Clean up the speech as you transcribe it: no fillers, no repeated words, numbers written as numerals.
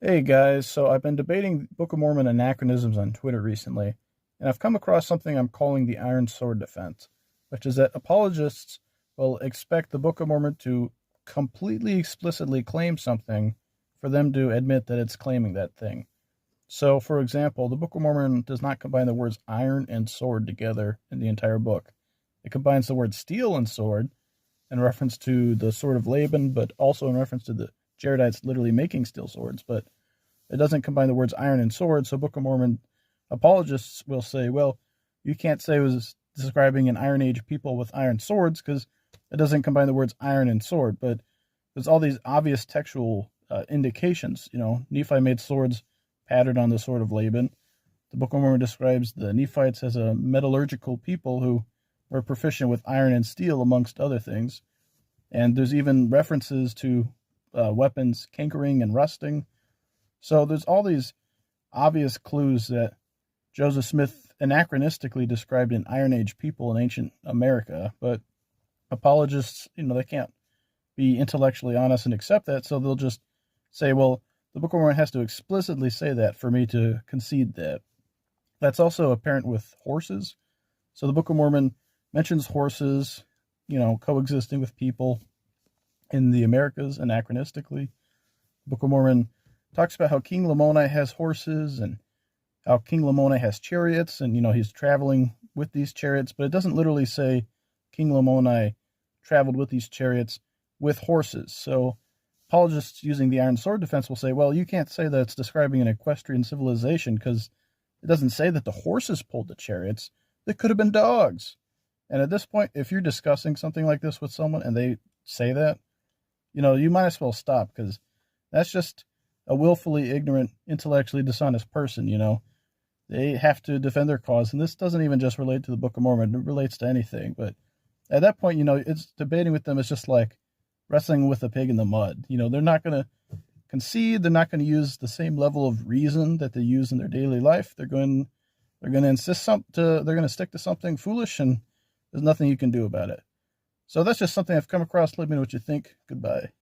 Hey guys, so I've been debating Book of Mormon anachronisms on Twitter recently, and I've come across something I'm calling the Iron Sword defense, which is that apologists will expect the Book of Mormon to completely explicitly claim something for them to admit that it's claiming that thing. So, for example, the Book of Mormon does not combine the words iron and sword together in the entire book. It combines the words steel and sword in reference to the sword of Laban, but also in reference to the Jaredites literally making steel swords, but it doesn't combine the words iron and sword. So Book of Mormon apologists will say, well, you can't say it was describing an Iron Age people with iron swords because it doesn't combine the words iron and sword. But there's all these obvious textual indications. Nephi made swords patterned on the sword of Laban. The Book of Mormon describes the Nephites as a metallurgical people who were proficient with iron and steel, amongst other things. And there's even references to weapons cankering and rusting. So there's all these obvious clues that Joseph Smith anachronistically described an Iron Age people in ancient America, but apologists, they can't be intellectually honest and accept that, so they'll just say, well, the Book of Mormon has to explicitly say that for me to concede that. That's also apparent with horses. So the Book of Mormon mentions horses, coexisting with people in the Americas anachronistically. The Book of Mormon talks about how King Lamoni has horses and how King Lamoni has chariots, and he's traveling with these chariots, but it doesn't literally say King Lamoni traveled with these chariots with horses. So apologists using the Iron Sword defense will say, well, you can't say that it's describing an equestrian civilization because it doesn't say that the horses pulled the chariots. They could have been dogs. And at this point, if you're discussing something like this with someone and they say that, you might as well stop because that's just a willfully ignorant, intellectually dishonest person. They have to defend their cause, and this doesn't even just relate to the Book of Mormon; it relates to anything. But at that point, it's debating with them is just like wrestling with a pig in the mud. They're not going to concede; they're not going to use the same level of reason that they use in their daily life. They're going to insist they're going to stick to something foolish, and there's nothing you can do about it. So that's just something I've come across. Let me know what you think. Goodbye.